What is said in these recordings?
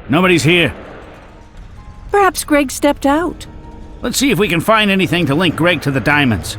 Nobody's here. Perhaps Greg stepped out. Let's see if we can find anything to link Greg to the diamonds.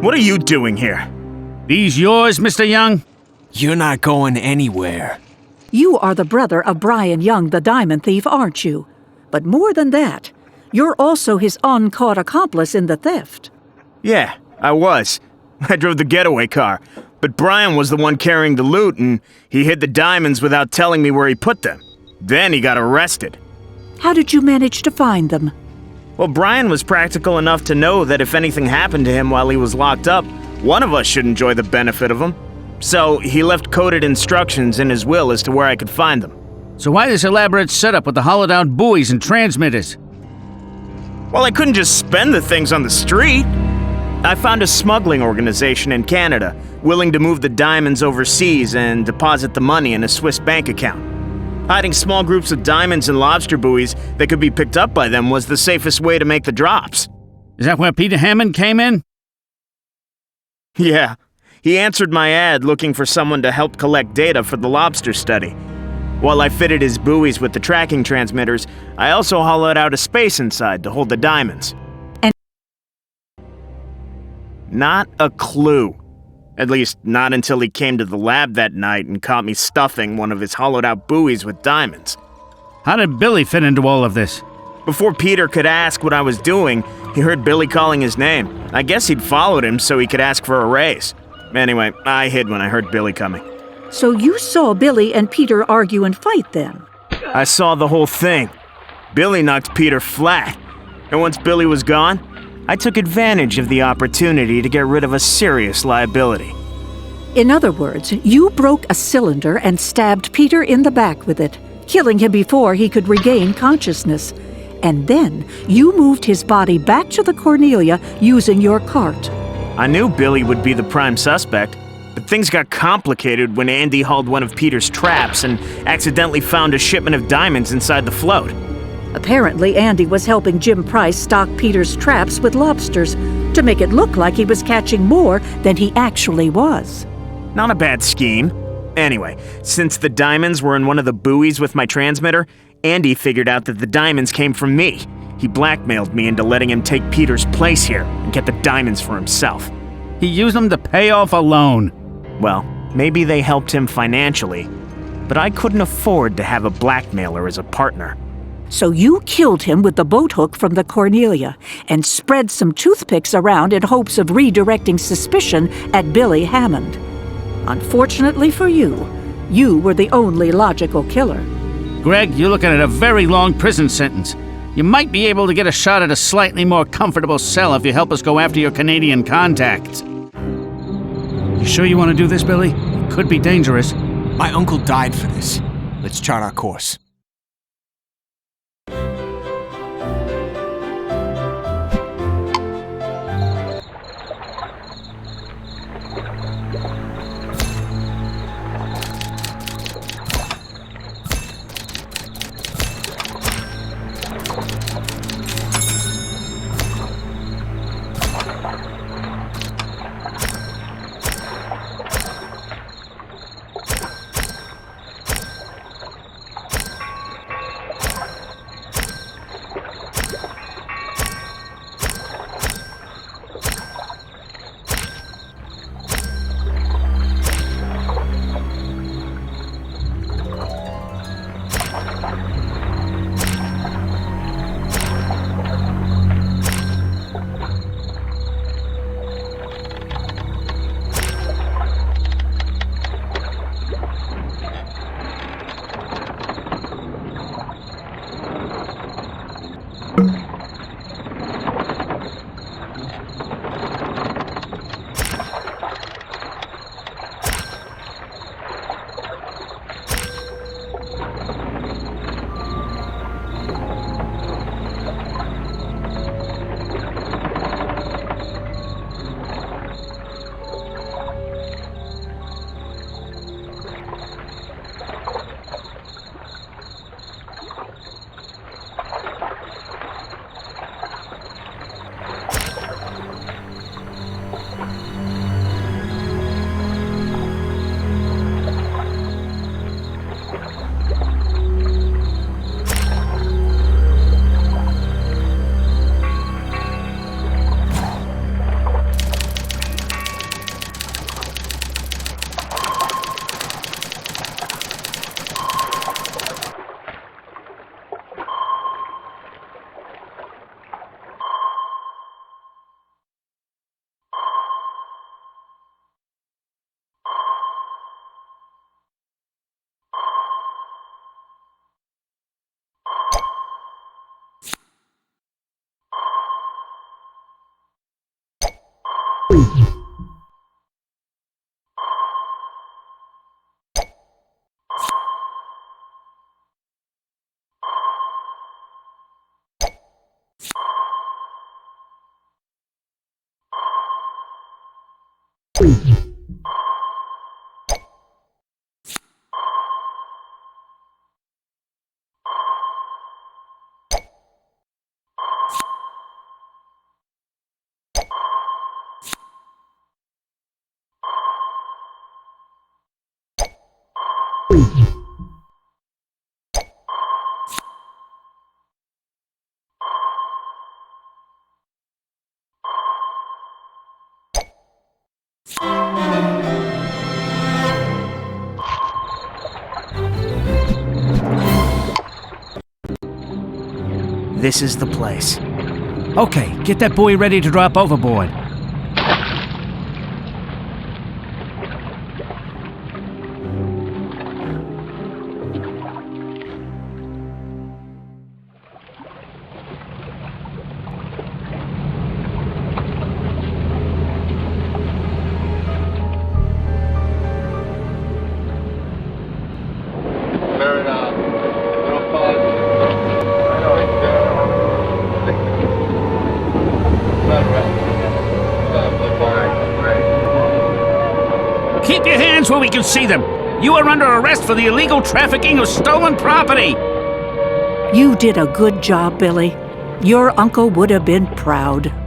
What are you doing here? These yours, Mr. Young? You're not going anywhere. You are the brother of Brian Young, the diamond thief, aren't you? But more than that, you're also his uncaught accomplice in the theft. Yeah, I was. I drove the getaway car, but Brian was the one carrying the loot, and he hid the diamonds without telling me where he put them. Then he got arrested. How did you manage to find them? Well, Brian was practical enough to know that if anything happened to him while he was locked up, one of us should enjoy the benefit of him. So he left coded instructions in his will as to where I could find them. So why this elaborate setup with the hollowed-out buoys and transmitters? Well, I couldn't just spend the things on the street. I found a smuggling organization in Canada, willing to move the diamonds overseas and deposit the money in a Swiss bank account. Hiding small groups of diamonds in lobster buoys that could be picked up by them was the safest way to make the drops. Is that where Peter Hammond came in? Yeah. He answered my ad looking for someone to help collect data for the lobster study. While I fitted his buoys with the tracking transmitters, I also hollowed out a space inside to hold the diamonds. And not a clue. At least, not until he came to the lab that night and caught me stuffing one of his hollowed-out buoys with diamonds. How did Billy fit into all of this? Before Peter could ask what I was doing, he heard Billy calling his name. I guess he'd followed him so he could ask for a raise. Anyway, I hid when I heard Billy coming. so you saw Billy and Peter argue and fight then? I saw the whole thing. Billy knocked Peter flat. And once Billy was gone, I took advantage of the opportunity to get rid of a serious liability. In other words, you broke a cylinder and stabbed Peter in the back with it, killing him before he could regain consciousness. And then you moved his body back to the Cornelia using your cart. I knew Billy would be the prime suspect, but things got complicated when Andy hauled one of Peter's traps and accidentally found a shipment of diamonds inside the float. Apparently, Andy was helping Jim Price stock Peter's traps with lobsters to make it look like he was catching more than he actually was. Not a bad scheme. Anyway, since the diamonds were in one of the buoys with my transmitter, Andy figured out that the diamonds came from me. He blackmailed me into letting him take Peter's place here and get the diamonds for himself. He used them to pay off a loan. Well, maybe they helped him financially, but I couldn't afford to have a blackmailer as a partner. So you killed him with the boat hook from the Cornelia and spread some toothpicks around in hopes of redirecting suspicion at Billy Hammond. Unfortunately for you, you were the only logical killer. Greg, you're looking at a very long prison sentence. You might be able to get a shot at a slightly more comfortable cell if you help us go after your Canadian contacts. You sure you want to do this, Billy? It could be dangerous. My uncle died for this. Let's chart our course. This is the place. Okay, get that buoy ready to drop overboard. Fair enough. Real fun. I know, hands where we can see them. You are under arrest for the illegal trafficking of stolen property. You did a good job, Billy. Your uncle would have been proud.